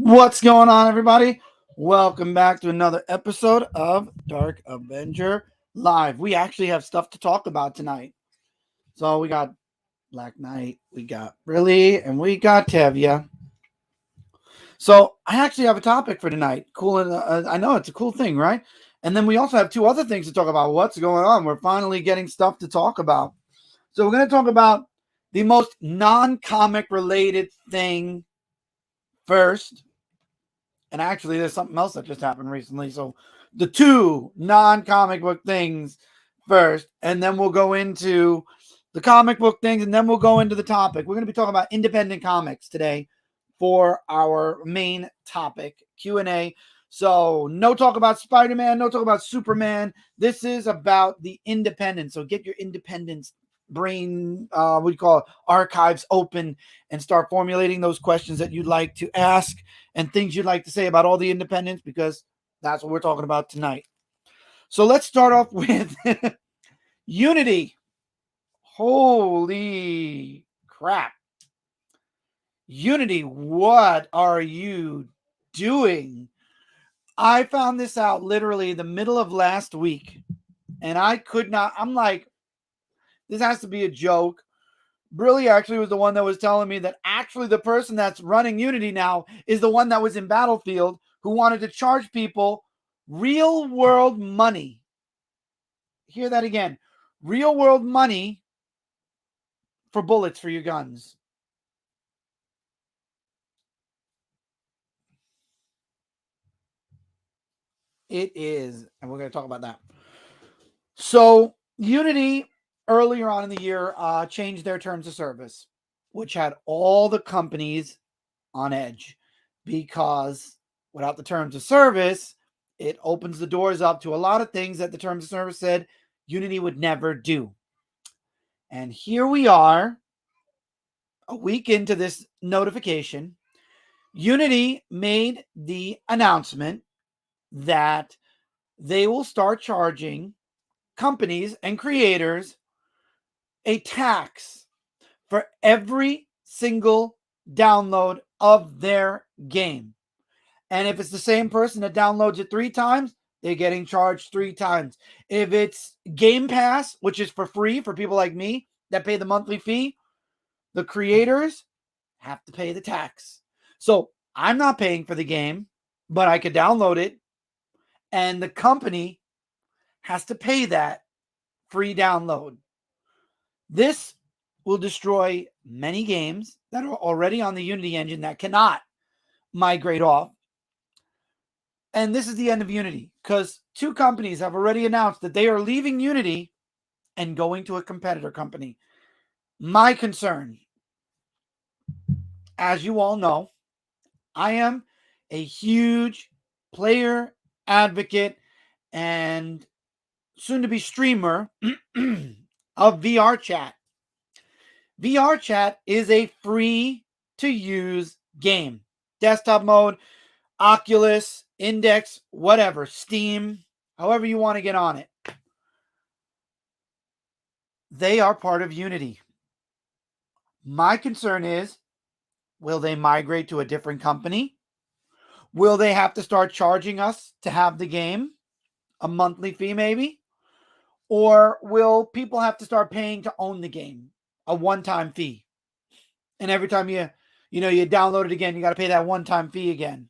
What's going on, everybody? Welcome back to another episode of Dark Avenger Live. We actually have stuff to talk about tonight. So we got Black Knight, we got Brilly, and we got Tevya. So I actually have a topic for tonight. Cool, and I know it's a cool thing, right? And then we also have two other things to talk about. What's going on? We're finally getting stuff to talk about. So we're going to talk about the most non-comic related thing first. And actually, there's something else that just happened recently. So the two non-comic book things first, and then we'll go into the comic book things, and then we'll go into the topic. We're going to be talking about independent comics today for our main topic, Q&A. So no talk about Spider-Man, no talk about Superman. This is about the independent. So get your independence brain, what do you call it, archives open and start formulating those questions that you'd like to ask and things you'd like to say about all the independents, because that's what we're talking about tonight. So let's start off with Unity. Holy crap. Unity, what are you doing? I found this out literally the middle of last week, and I could not. I'm like, this has to be a joke. Brilly actually was the one that was telling me that actually the person that's running Unity now is the one that was in Battlefield who wanted to charge people real world money. Hear that again. Real world money for bullets for your guns. It is, and we're going to talk about that. So Unity earlier on in the year changed their terms of service, which had all the companies on edge, because without the terms of service, it opens the doors up to a lot of things that the terms of service said Unity would never do. And here we are, a week into this notification. Unity made the announcement that they will start charging companies and creators a tax for every single download of their game. And if it's the same person that downloads it 3 times, they're getting charged 3 times. If it's Game Pass, which is for free for people like me that pay the monthly fee, the creators have to pay the tax. So I'm not paying for the game, but I could download it, and the company has to pay that free download. This will destroy many games that are already on the Unity engine that cannot migrate off. And this is the end of Unity, because 2 companies have already announced that they are leaving Unity and going to a competitor company. My concern, as you all know, I am a huge player advocate and soon to be streamer of VR chat. VR chat is a free to use game. Desktop mode, Oculus, Index, whatever, Steam, however you want to get on it. They are part of Unity. My concern is, will they migrate to a different company? Will they have to start charging us to have the game? A monthly fee maybe? Or will people have to start paying to own the game? A one-time fee. And every time you download it again, you got to pay that one-time fee again.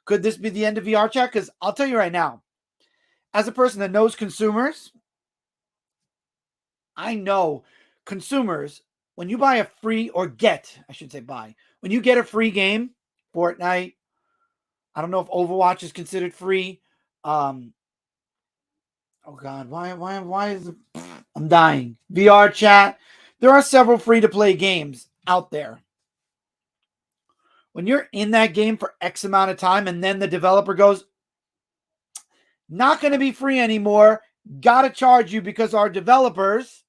Could this be the end of VR chat? Because I'll tell you right now, as a person that knows consumers, I know consumers, when you buy a free, or get, I should say buy, when you get a free game, Fortnite, I don't know if Overwatch is considered free. Oh God, why is it? I'm dying. VR chat. There are several free to play games out there. When you're in that game for X amount of time and then the developer goes, not going to be free anymore, got to charge you because our developers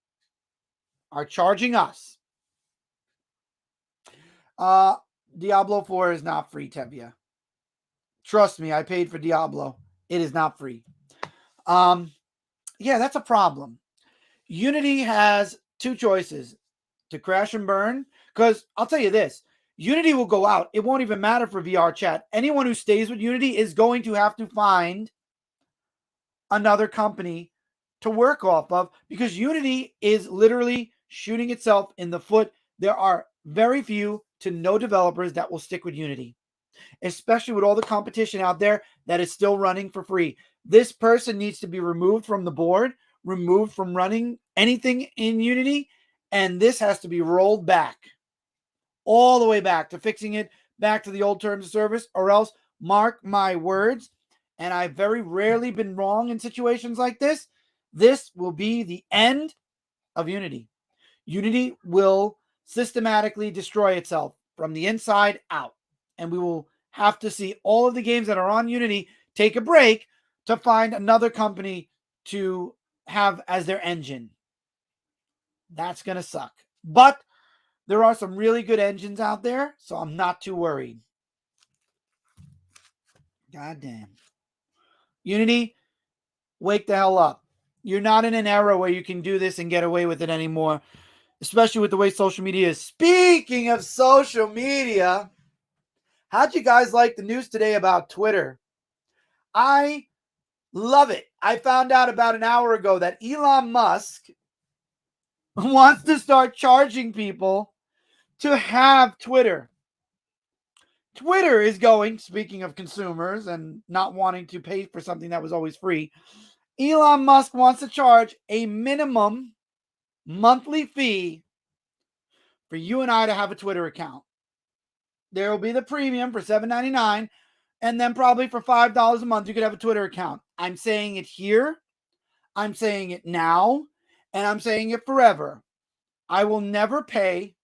are charging us. Diablo 4 is not free, Tevya. Trust me, I paid for Diablo. It is not free. Yeah, that's a problem. Unity has 2 choices: to crash and burn, because I'll tell you this, Unity will go out. It won't even matter for VR chat. Anyone who stays with Unity is going to have to find another company to work off of, because Unity is literally shooting itself in the foot. There are very few to no developers that will stick with Unity, especially with all the competition out there that is still running for free. This person needs to be removed from the board, removed from running anything in Unity, and this has to be rolled back, all the way back to fixing it back to the old terms of service, or else, mark my words, and I've very rarely been wrong in situations like this will be the end of Unity. Unity will systematically destroy itself from the inside out, and we will have to see all of the games that are on Unity take a break to find another company to have as their engine. That's going to suck. But there are some really good engines out there, so I'm not too worried. God damn. Unity, wake the hell up. You're not in an era where you can do this and get away with it anymore, especially with the way social media is. Speaking of social media, how'd you guys like the news today about Twitter? I love it. I found out about an hour ago that Elon Musk wants to start charging people to have Twitter. Twitter is going, speaking of consumers and not wanting to pay for something that was always free, Elon Musk wants to charge a minimum monthly fee for you and I to have a Twitter account. There will be the premium for $7.99, and then probably for $5 a month, you could have a Twitter account. I'm saying it here, I'm saying it now, and I'm saying it forever. I will never pay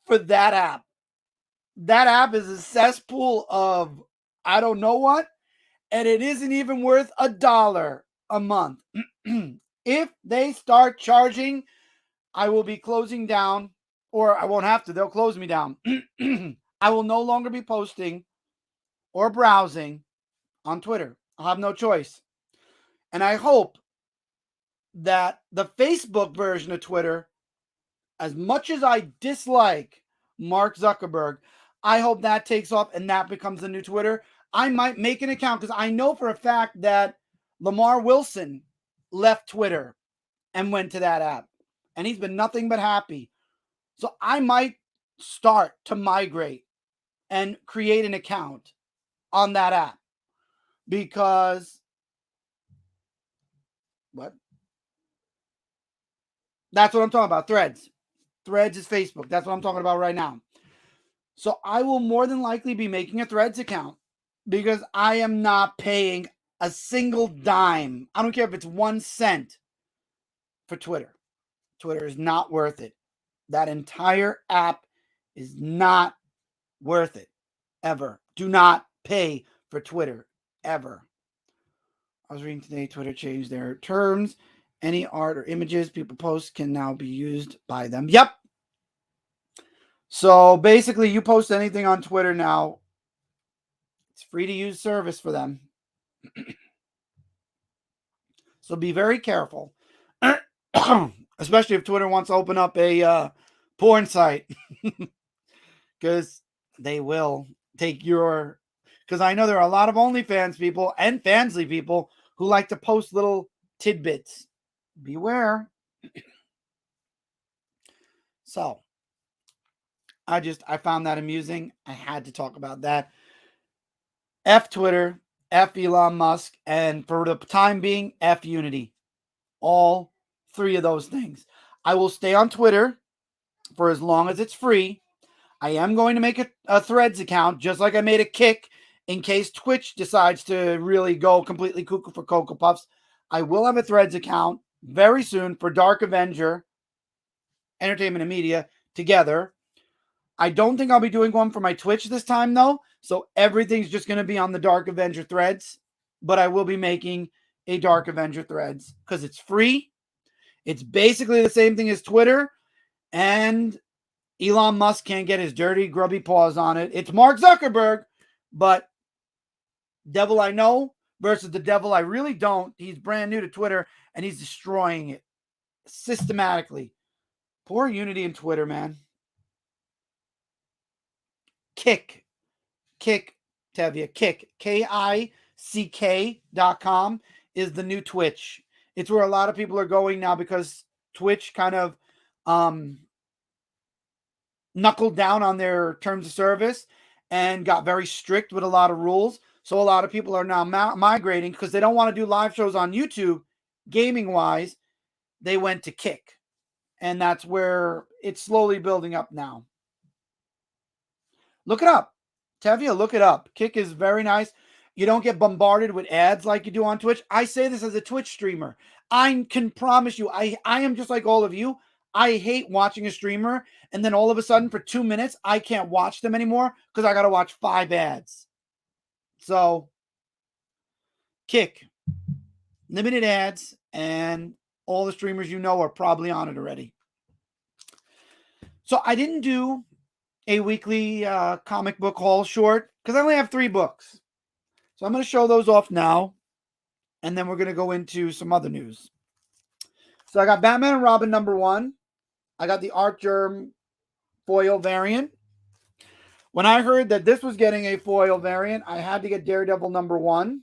for that app. That app is a cesspool of I don't know what, and it isn't even worth $1 a month. If they start charging, I will be closing down, or I won't have to. They'll close me down. I will no longer be posting or browsing on Twitter. I'll have no choice. And I hope that the Facebook version of Twitter, as much as I dislike Mark Zuckerberg, I hope that takes off and that becomes the new Twitter. I might make an account because I know for a fact that Lamar Wilson left Twitter and went to that app, and he's been nothing but happy. So I might start to migrate and create an account on that app, because what? That's what I'm talking about. Threads. Threads is Facebook. That's what I'm talking about right now. So I will more than likely be making a Threads account, because I am not paying a single dime. I don't care if it's 1 cent for Twitter. Twitter is not worth it. That entire app is not worth it. Ever. Do not pay for Twitter. Ever. I was reading today, Twitter changed their terms. Any art or images people post can now be used by them. Yep. So basically, you post anything on Twitter now, it's free to use service for them. So be very careful. Especially if Twitter wants to open up a porn site. Because they will take your... Because I know there are a lot of OnlyFans people and Fansly people who like to post little tidbits. Beware. So, I found that amusing. I had to talk about that. F Twitter, F Elon Musk, and for the time being, F Unity. All three of those things. I will stay on Twitter for as long as it's free. I am going to make a Threads account, just like I made a Kick, in case Twitch decides to really go completely cuckoo for Cocoa Puffs. I will have a Threads account very soon for Dark Avenger, Entertainment and Media together. I don't think I'll be doing one for my Twitch this time, though. So everything's just going to be on the Dark Avenger Threads. But I will be making a Dark Avenger Threads because it's free. It's basically the same thing as Twitter. And Elon Musk can't get his dirty, grubby paws on it. It's Mark Zuckerberg, but devil I know versus the devil I really don't. He's brand new to Twitter, and he's destroying it systematically. Poor Unity and Twitter, man. Kick, Tevya, Kick, KICK.com is the new Twitch. It's where a lot of people are going now because Twitch kind of knuckled down on their terms of service and got very strict with a lot of rules. So a lot of people are now migrating because they don't want to do live shows on YouTube, gaming wise. They went to Kick, and that's where it's slowly building up now. Look it up. Tevya, look it up. Kick is very nice. You don't get bombarded with ads like you do on Twitch. I say this as a Twitch streamer. I can promise you, I am just like all of you. I hate watching a streamer and then all of a sudden for 2 minutes, I can't watch them anymore because I got to watch 5 ads. So, Kick, limited ads, and all the streamers you know are probably on it already. So, I didn't do a weekly comic book haul short because I only have 3 books. So I'm going to show those off now, and then we're going to go into some other news. So I got Batman and Robin #1. I got the Art Germ foil variant. When I heard that this was getting a foil variant, I had to get Daredevil #1.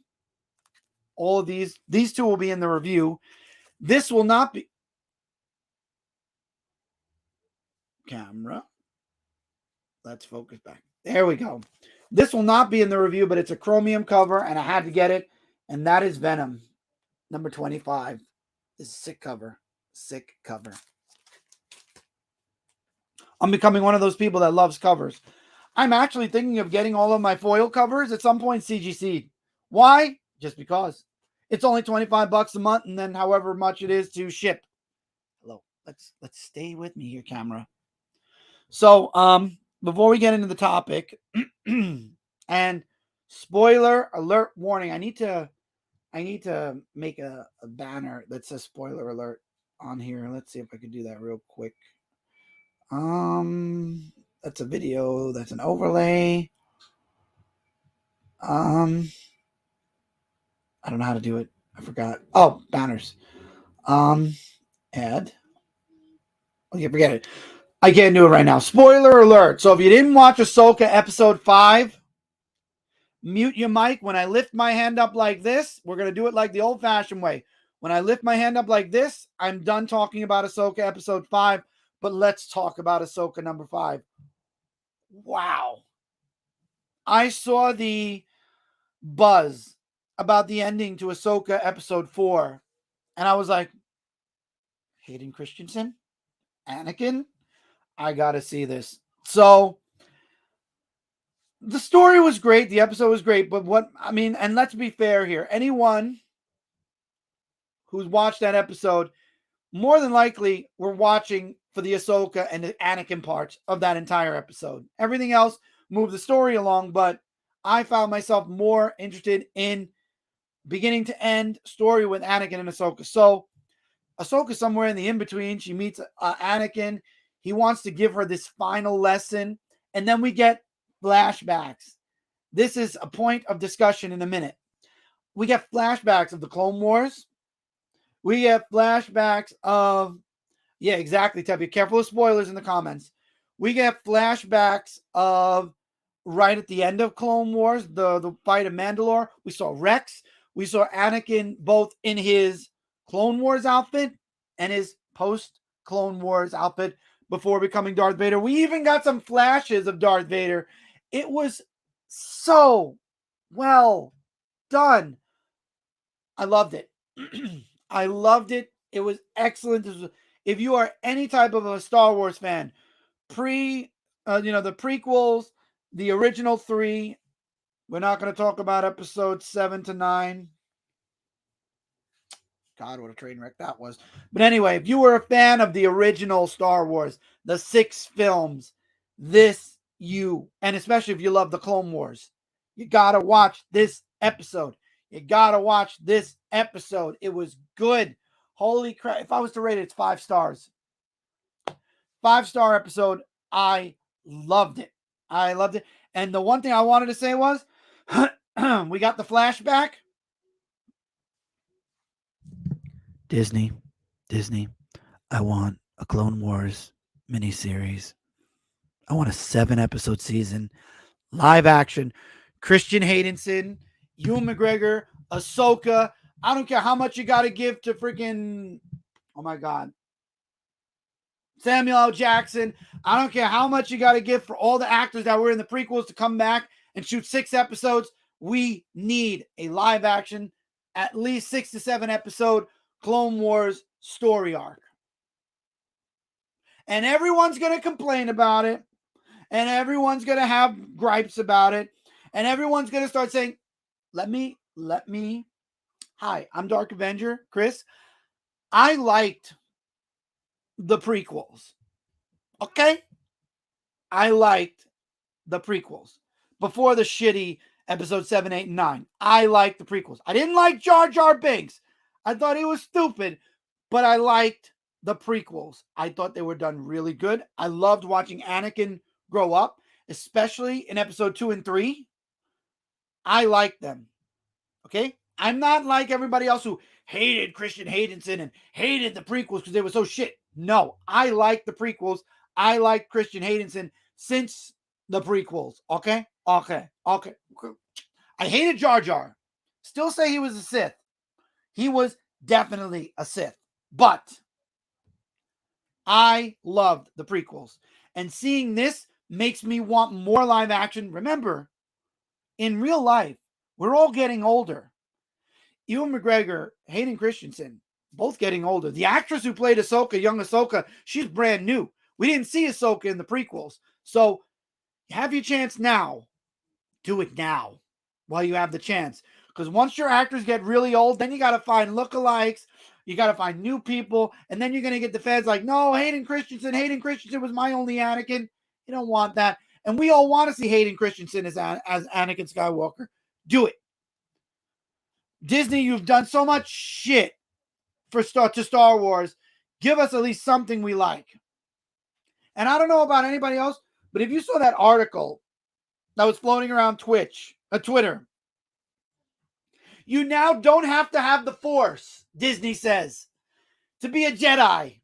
All of these 2 will be in the review. This will not be... Camera. Let's focus back. There we go. This will not be in the review, but it's a chromium cover, and I had to get it, and that is Venom #25. This is a sick cover. Sick cover. I'm becoming one of those people that loves covers. I'm actually thinking of getting all of my foil covers at some point CGC. Why? Just because. It's only $25 a month, and then however much it is to ship. Hello. Let's stay with me here, camera. So, before we get into the topic, and spoiler alert warning, I need to make a banner that says spoiler alert on here. Let's see if I can do that real quick. That's a video, that's an overlay. I don't know how to do it. I forgot. Oh, banners. Add. Okay, forget it. I can't do it right now. Spoiler alert. So if you didn't watch Ahsoka episode 5, mute your mic. When I lift my hand up like this, we're going to do it like the old-fashioned way. When I lift my hand up like this, I'm done talking about Ahsoka episode 5, but let's talk about Ahsoka #5. Wow. I saw the buzz about the ending to Ahsoka episode 4, and I was like, Hayden Christensen? Anakin? I got to see this. So, the story was great. The episode was great. But and let's be fair here. Anyone who's watched that episode, more than likely, we're watching for the Ahsoka and the Anakin parts of that entire episode. Everything else moved the story along, but I found myself more interested in beginning to end story with Anakin and Ahsoka. So, Ahsoka's somewhere in the in-between. She meets Anakin. He wants to give her this final lesson. And then we get flashbacks. This is a point of discussion in a minute. We get flashbacks of the Clone Wars. We get flashbacks of... Yeah, exactly, Tevye. Careful of spoilers in the comments. We get flashbacks of right at the end of Clone Wars, the fight of Mandalore. We saw Rex. We saw Anakin both in his Clone Wars outfit and his post-Clone Wars outfit before becoming Darth Vader. We even got some flashes of Darth Vader. It was so well done. I loved it. I loved it. It was excellent. If you are any type of a Star Wars fan, the prequels, the original 3, we're not going to talk about episodes 7 to 9. God, what a train wreck that was. But anyway, if you were a fan of the original Star Wars, the 6 films, and especially if you love the Clone Wars, you got to watch this episode. You got to watch this episode. It was good. Holy crap. If I was to rate it, it's 5 stars. 5-star episode. I loved it. I loved it. And the one thing I wanted to say was, we got the flashback. Disney, I want a Clone Wars miniseries. I want a 7-episode season live action. Christian Haydenson, Ewan McGregor, Ahsoka. I don't care how much you got to give to freaking, oh my God, Samuel L. Jackson. I don't care how much you got to give for all the actors that were in the prequels to come back and shoot 6 episodes. We need a live action, at least 6 to 7 episode Clone Wars story arc. And everyone's going to complain about it. And everyone's going to have gripes about it. And everyone's going to start saying, let me. Hi, I'm Dark Avenger, Chris. I liked the prequels. Okay? I liked the prequels before the shitty episode 7, 8, and 9. I liked the prequels. I didn't like Jar Jar Binks. I thought he was stupid, but I liked the prequels. I thought they were done really good. I loved watching Anakin grow up, especially in episode 2 and 3. I liked them. Okay? I'm not like everybody else who hated Christian Haydenson and hated the prequels because they were so shit. No, I like the prequels. I like Christian Haydenson since the prequels. Okay? Okay. I hated Jar Jar. Still say he was a Sith. He was definitely a Sith. But I loved the prequels. And seeing this makes me want more live action. Remember, in real life, we're all getting older. Ewan McGregor, Hayden Christensen, both getting older. The actress who played Ahsoka, young Ahsoka, she's brand new. We didn't see Ahsoka in the prequels. So have your chance now. Do it now while you have the chance. Because once your actors get really old, then you got to find lookalikes. You got to find new people. And then you're going to get the fans like, no, Hayden Christensen was my only Anakin. You don't want that. And we all want to see Hayden Christensen as Anakin Skywalker. Do it. Disney, you've done so much shit for Star Wars. Give us at least something we like. And I don't know about anybody else, but if you saw that article that was floating around Twitter, you now don't have to have the Force, Disney says, to be a Jedi.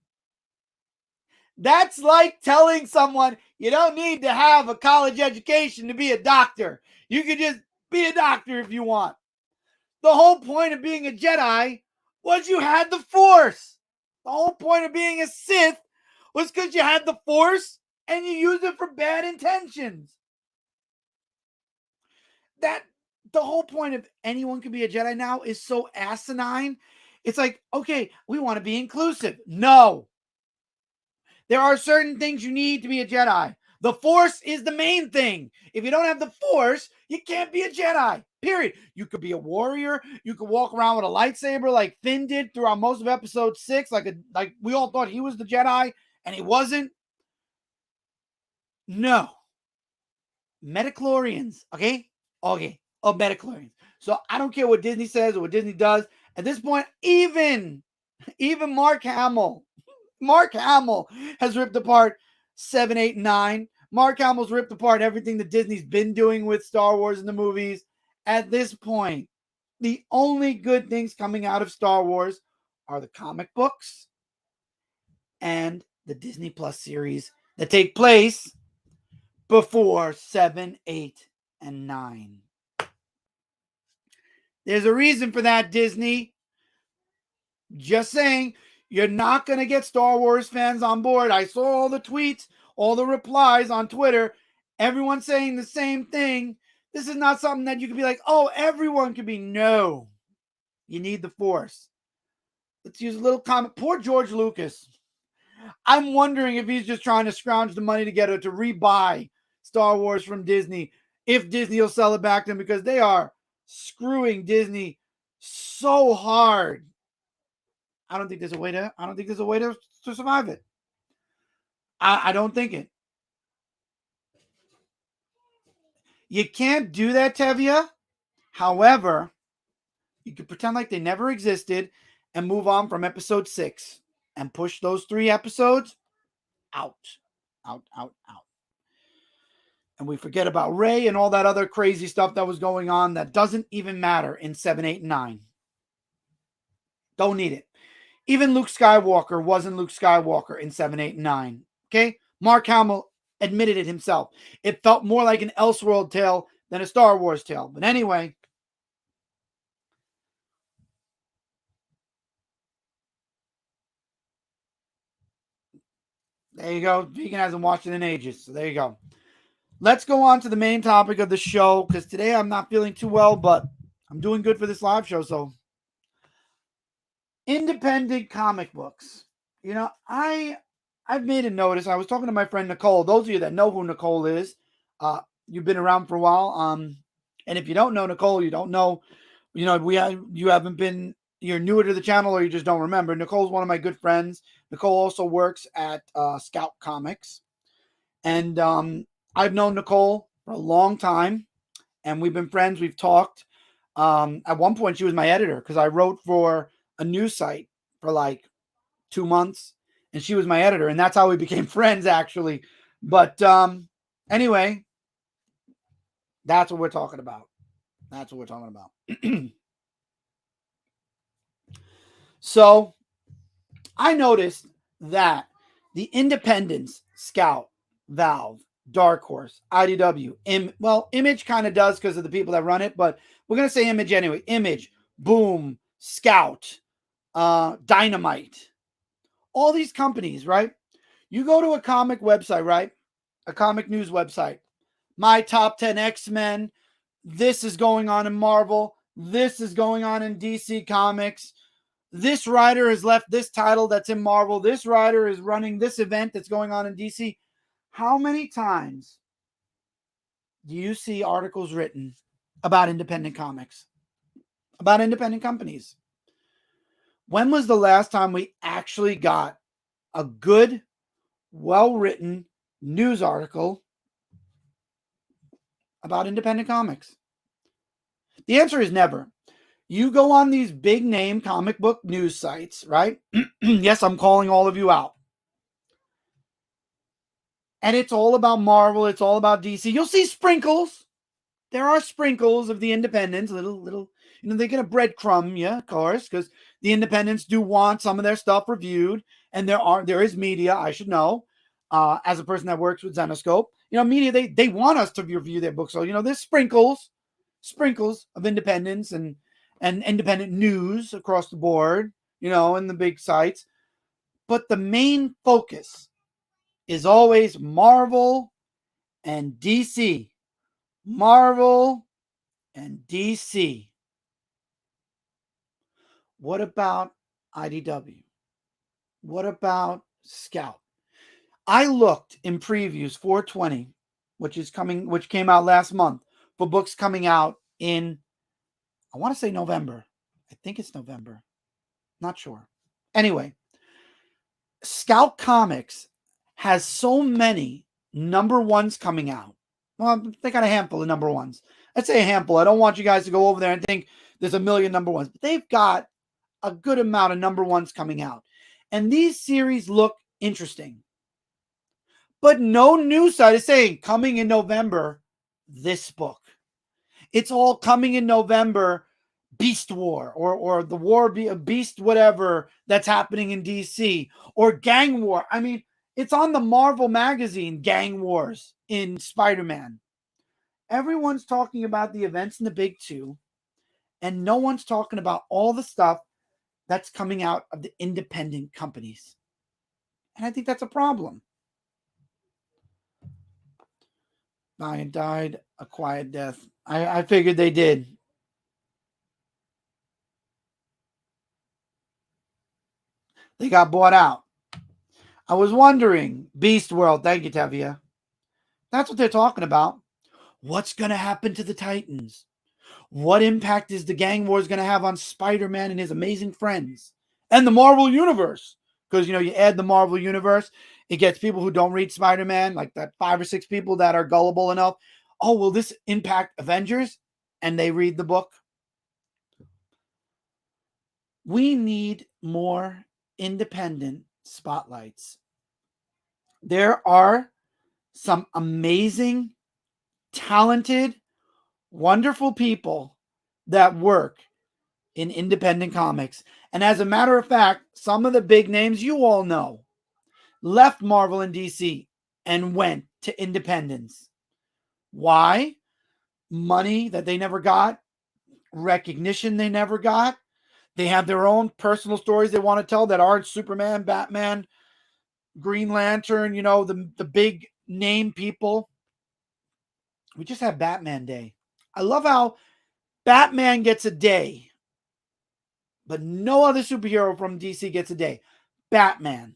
That's like telling someone you don't need to have a college education to be a doctor. You can just be a doctor if you want. The whole point of being a Jedi was you had the Force. The whole point of being a Sith was because you had the Force and you used it for bad intentions. That the whole point of anyone can be a Jedi now is so asinine. It's like, okay, we want to be inclusive. No. There are certain things you need to be a Jedi. The Force is the main thing. If you don't have the Force, you can't be a Jedi. Period. You could be a warrior. You could walk around with a lightsaber like Finn did throughout most of episode 6. Like we all thought he was the Jedi and he wasn't. No. Metachlorians. Okay. Oh, metachlorians. So I don't care what Disney says or what Disney does. At this point, even Mark Hamill has ripped apart 7, 8, 9. Mark Hamill's ripped apart everything that Disney's been doing with Star Wars in the movies. At this point, the only good things coming out of Star Wars are the comic books and the Disney Plus series that take place before 7, 8, and 9. There's a reason for that, Disney. Just saying, you're not going to get Star Wars fans on board. I saw all the tweets, all the replies on Twitter. Everyone saying the same thing. This is not something that you can be like, oh, everyone can be. No. You need the Force. Let's use a little comment. Poor George Lucas. I'm wondering if he's just trying to scrounge the money together to rebuy Star Wars from Disney. If Disney will sell it back to them, because they are screwing Disney so hard. I don't think there's a way to survive it. I don't think it. You can't do that, Tevya. However, you can pretend like they never existed and move on from episode 6 and push those 3 episodes out. And we forget about Rey and all that other crazy stuff that was going on that doesn't even matter in 7, 8, and 9. Don't need it. Even Luke Skywalker wasn't Luke Skywalker in 7, 8, and 9. Okay? Mark Hamill admitted it himself. It felt more like an Elseworld tale than a Star Wars tale. But anyway, there you go. Vegan hasn't watched it in ages. So there you go. Let's go on to the main topic of the show, because today I'm not feeling too well, but I'm doing good for this live show. So, independent comic books. You know, I've made a notice. I was talking to my friend Nicole. Those of you that know who Nicole is, you've been around for a while. And if you don't know Nicole, you don't know. You know, you haven't been. You're newer to the channel, or you just don't remember. Nicole's one of my good friends. Nicole also works at Scout Comics, and I've known Nicole for a long time, and we've been friends. We've talked. At one point, she was my editor because I wrote for a news site for like 2 months, and she was my editor, and that's how we became friends, actually. But anyway, that's what we're talking about. That's what we're talking about. So I noticed that the Independents, Scout, Valve, Dark Horse, IDW, Image kind of does because of the people that run it, but we're going to say Image anyway. Image, Boom, Scout, Dynamite, all these companies, right? You go to a comic website, right? A comic news website. My top 10 X-Men. This is going on in Marvel. This is going on in DC Comics. This writer has left this title that's in Marvel. This writer is running this event that's going on in DC. How many times do you see articles written about independent comics, about independent companies? When was the last time we actually got a good, well-written news article about independent comics? The answer is never. You go on these big name comic book news sites, right? Yes, I'm calling all of you out. And it's all about Marvel. It's all about DC. You'll see sprinkles. There are sprinkles of the independents, little, they get a breadcrumb, yeah, of course, because the independents do want some of their stuff reviewed. And there is media, I should know, as a person that works with Zenoscope. Media, they want us to review their books. So, there's sprinkles of independence and independent news across the board, in the big sites. But the main focus is always Marvel and DC. Marvel and DC. What about IDW? What about Scout? I looked in previews 420, which came out last month, for books coming out in, I want to say November. I think it's November. Not sure. Anyway, Scout Comics has so many number ones coming out. Well, they got a handful of number ones. I'd say a handful. I don't want you guys to go over there and think there's a million number ones, but they've got a good amount of number ones coming out. And these series look interesting. But no news site is saying coming in November, this book. It's all coming in November, Beast War, or the War Beast, whatever that's happening in DC, or Gang War. I mean, it's on the Marvel magazine, Gang Wars in Spider-Man. Everyone's talking about the events in the big two, and no one's talking about all the stuff that's coming out of the independent companies. And I think that's a problem. Lion died a quiet death. I figured they did. They got bought out. I was wondering, Beast World, thank you, Tevia. That's what they're talking about. What's going to happen to the Titans? What impact is the Gang Wars going to have on Spider-Man and his amazing friends? And the Marvel Universe. Because, you add the Marvel Universe, it gets people who don't read Spider-Man, like that 5 or 6 people that are gullible enough. Oh, will this impact Avengers? And they read the book. We need more independent spotlights. There are some amazing, talented, wonderful people that work in independent comics. And as a matter of fact, some of the big names you all know left Marvel and DC and went to independence. Why? Money that they never got, recognition they never got. They have their own personal stories they want to tell that aren't Superman, Batman, Green Lantern, the big name people. We just had Batman Day. I love how Batman gets a day, but no other superhero from DC gets a day. Batman.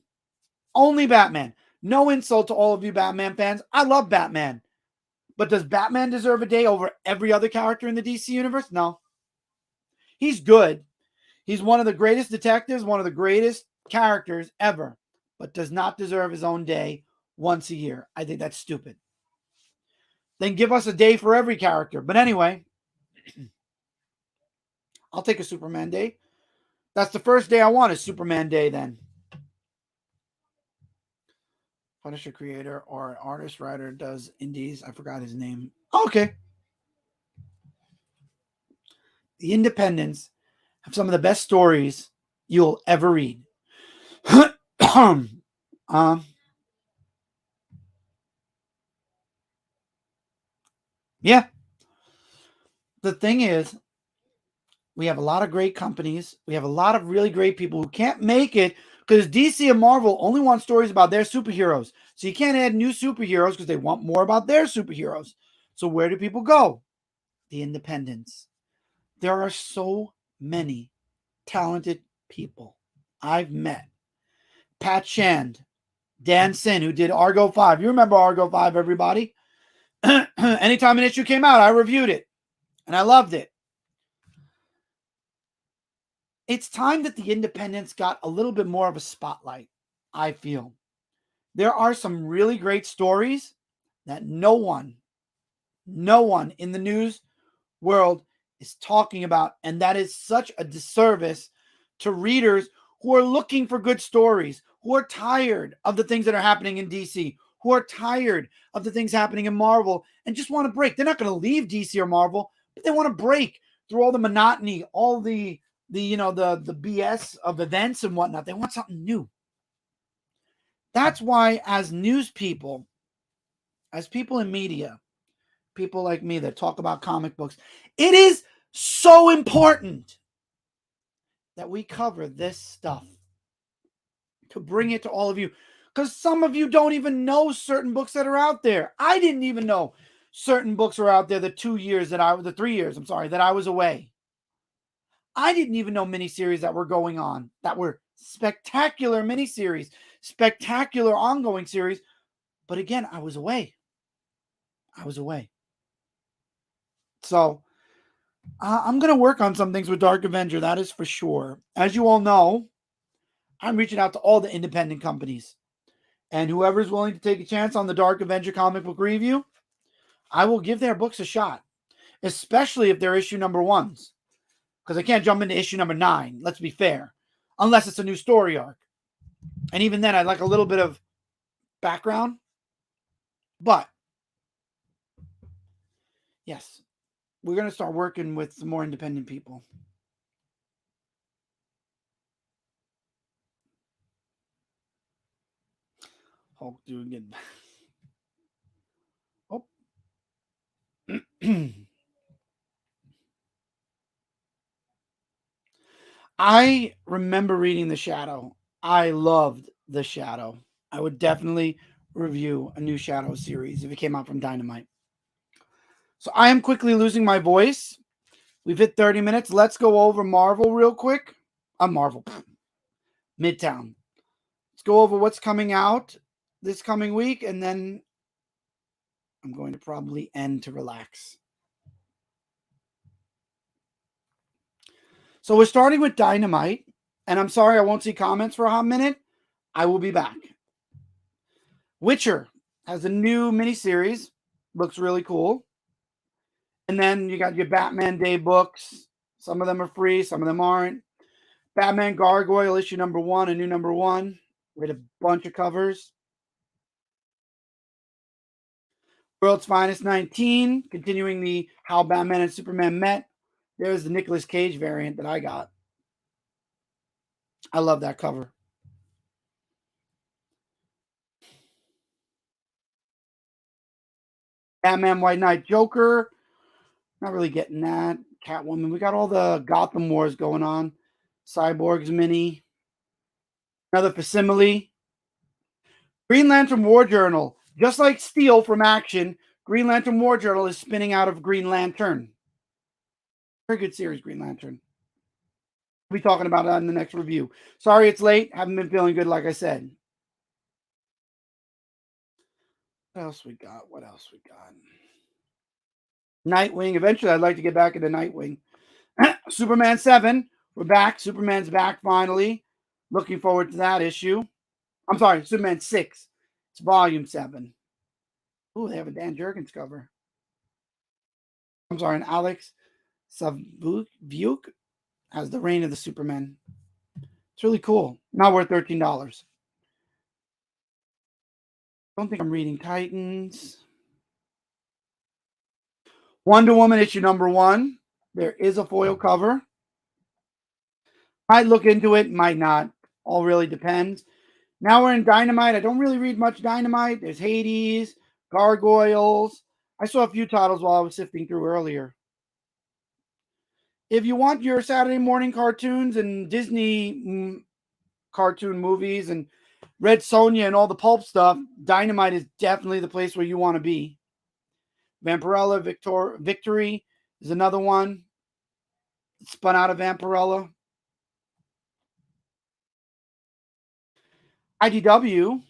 Only Batman. No insult to all of you Batman fans. I love Batman. But does Batman deserve a day over every other character in the DC universe? No. He's good. He's one of the greatest detectives, one of the greatest characters ever, but does not deserve his own day once a year. I think that's stupid. Then give us a day for every character. But anyway, I'll take a Superman day. That's the first day I want is Superman Day then. Punisher creator or artist writer does indies. I forgot his name. Okay. The Independents have some of the best stories you'll ever read. Yeah. The thing is, we have a lot of great companies. We have a lot of really great people who can't make it because DC and Marvel only want stories about their superheroes. So you can't add new superheroes because they want more about their superheroes. So where do people go? The Independents. There are so many talented people I've met. Pat Shand, Dan Sin, who did Argo 5. You remember Argo 5, everybody? Anytime an issue came out, I reviewed it. And I loved it. It's time that the Independents got a little bit more of a spotlight, I feel. There are some really great stories that no one in the news world is talking about. And that is such a disservice to readers who are looking for good stories, who are tired of the things that are happening in DC, who are tired of the things happening in Marvel and just want to break. They're not going to leave DC or Marvel, but they want to break through all the monotony, all the BS of events and whatnot. They want something new. That's why as news people, as people in media, people like me that talk about comic books, it is so important that we cover this stuff to bring it to all of you. Because some of you don't even know certain books that are out there. I didn't even know certain books were out there the 3 years, that I was away. I didn't even know miniseries that were going on, that were spectacular miniseries, spectacular ongoing series. But again, I was away. So I'm going to work on some things with Dark Avenger, that is for sure. As you all know, I'm reaching out to all the independent companies. And whoever's willing to take a chance on the Dark Avenger comic book review, I will give their books a shot, especially if they're issue number ones. Because I can't jump into issue number 9, let's be fair, unless it's a new story arc. And even then, I'd like a little bit of background. But, yes, we're going to start working with some more independent people. Hulk doing it. Oh. I remember reading The Shadow. I loved The Shadow. I would definitely review a new Shadow series if it came out from Dynamite. So I am quickly losing my voice. We've hit 30 minutes. Let's go over Marvel real quick. Marvel. Midtown. Let's go over what's coming out this coming week, and then I'm going to probably end to relax. So we're starting with Dynamite, and I'm sorry I won't see comments for a hot minute. I will be back. Witcher has a new miniseries. Looks really cool. And then you got your Batman Day books. Some of them are free, some of them aren't. Batman Gargoyle issue number 1, a new number 1 with a bunch of covers. World's Finest 19, continuing the How Batman and Superman Met. There's the Nicolas Cage variant that I got. I love that cover. Batman, White Knight, Joker. Not really getting that. Catwoman. We got all the Gotham Wars going on. Cyborgs mini. Another facsimile. Green Lantern War Journal. Just like Steel from Action, Green Lantern War Journal is spinning out of Green Lantern. Very good series, Green Lantern. We'll be talking about that in the next review. Sorry it's late. Haven't been feeling good, like I said. What else we got? What else we got? Nightwing. Eventually, I'd like to get back into Nightwing. Superman 7. We're back. Superman's back finally. Looking forward to that issue. I'm sorry, Superman 6. It's volume 7. Ooh, they have a Dan Jurgens cover. I'm sorry, and Alex Savuk has the Reign of the Superman. It's really cool. Not worth $13. Don't think I'm reading Titans. Wonder Woman issue number 1. There is a foil cover. Might look into it, might not. All really depends. Now we're in Dynamite. I don't really read much Dynamite. There's Hades, Gargoyles. I saw a few titles while I was sifting through earlier. If you want your Saturday morning cartoons and Disney cartoon movies and Red Sonja and all the pulp stuff, Dynamite is definitely the place where you want to be. Vampirella Victory is another one. It's spun out of Vampirella. IDW.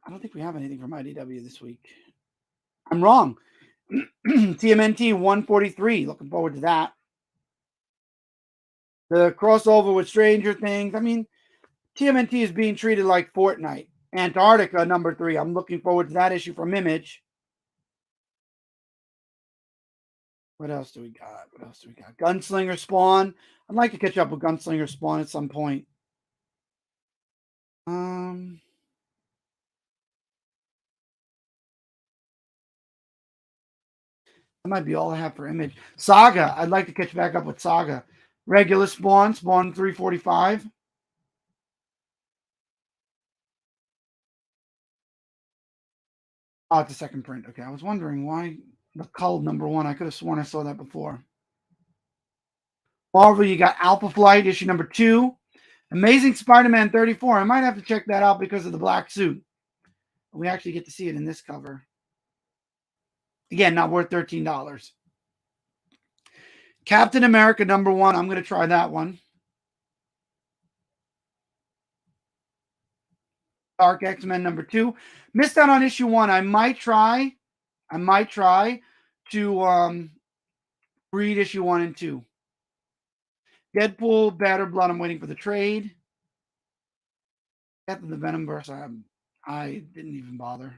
I don't think we have anything from IDW this week. I'm wrong. TMNT 143. Looking forward to that. The crossover with Stranger Things. I mean, TMNT is being treated like Fortnite. Antarctica number 3. I'm looking forward to that issue from Image. What else do we got? What else do we got? Gunslinger Spawn. I'd like to catch up with Gunslinger Spawn at some point. That might be all I have for Image. Saga. I'd like to catch back up with Saga. Regular Spawn. Spawn 345. Oh, it's a second print. Okay, I was wondering why the Cull number 1. I could have sworn I saw that before. Marvel, you got Alpha Flight issue number 2. Amazing Spider-Man 34. I might have to check that out because of the black suit. We actually get to see it in this cover. Again, not worth $13. Captain America number 1. I'm going to try that one. Dark X-Men number 2. Missed out on issue 1. I might try to read issue 1 and 2. Deadpool, Batter Blood. I'm waiting for the trade. Death of the Venomverse. I didn't even bother.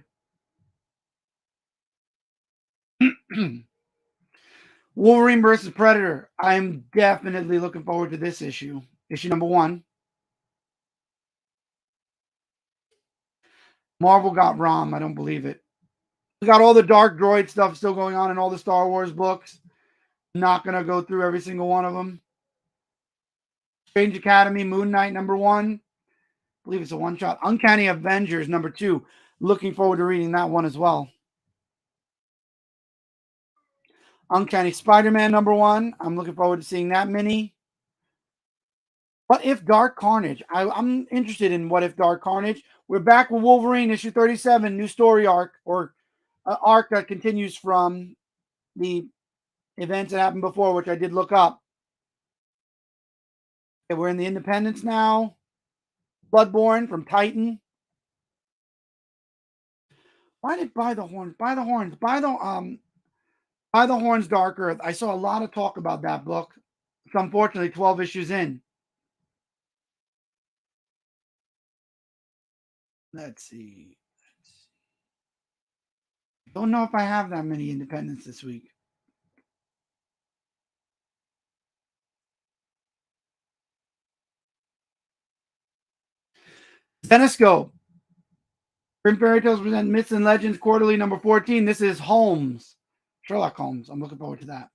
Wolverine versus Predator. I'm definitely looking forward to this issue. Issue number 1. Marvel got ROM. I don't believe it. We got all the Dark Droid stuff still going on in all the Star Wars books. Not going to go through every single one of them. Strange Academy, Moon Knight number 1. I believe it's a one-shot. Uncanny Avengers number 2. Looking forward to reading that one as well. Uncanny Spider-Man number 1. I'm looking forward to seeing that mini. What If Dark Carnage? I'm interested in What If Dark Carnage. We're back with Wolverine issue 37, new story arc, or arc that continues from the events that happened before, which I did look up. Okay, we're in the Independence now. Bloodborne from Titan. Why did By the Horns? By the Horns. By the Horns Dark Earth. I saw a lot of talk about that book. It's unfortunately 12 issues in. Let's see. Don't know if I have that many independents this week. Zenescope. Grim Fairy Tales present Myths and Legends Quarterly number 14. This is Holmes. Sherlock Holmes. I'm looking forward to that.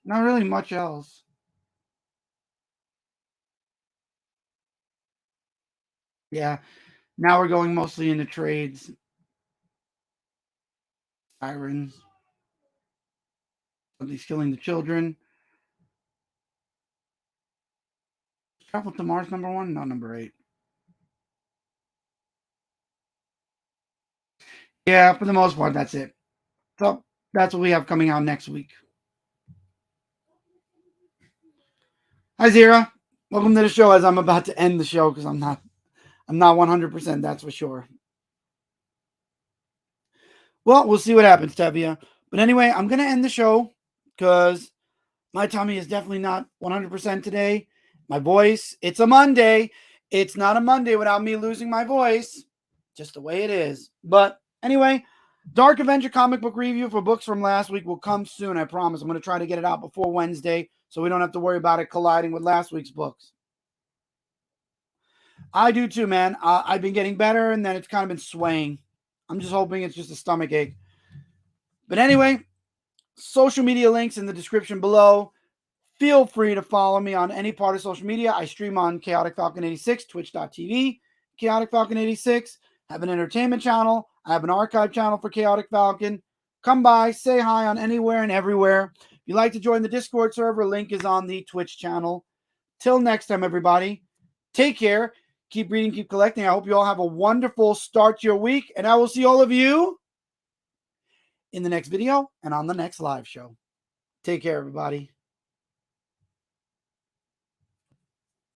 Not really much else. Yeah. Now we're going mostly into trades. Sirens. Somebody's killing the children. Travel to Mars, number one? No, number eight. Yeah, for the most part, that's it. So that's what we have coming out next week. Hi, Zira. Welcome to the show. As I'm about to end the show because I'm not 100%. That's for sure. Well, we'll see what happens, Tevia. But anyway, I'm gonna end the show because my tummy is definitely not 100% today. My voice, it's a Monday. It's not a Monday without me losing my voice. Just the way it is. But anyway, Dark Avenger comic book review for books from last week will come soon, I promise. I'm going to try to get it out before Wednesday so we don't have to worry about it colliding with last week's books. I do too, man. I've been getting better and then it's kind of been swaying. I'm just hoping it's just a stomach ache. But anyway, social media links in the description below. Feel free to follow me on any part of social media. I stream on Chaotic Falcon 86, twitch.tv, Chaotic Falcon 86. I have an entertainment channel. I have an archive channel for Chaotic Falcon. Come by, say hi on anywhere and everywhere. If you'd like to join the Discord server, link is on the Twitch channel. Till next time, everybody, take care. Keep reading, keep collecting. I hope you all have a wonderful start to your week, and I will see all of you in the next video and on the next live show. Take care, everybody.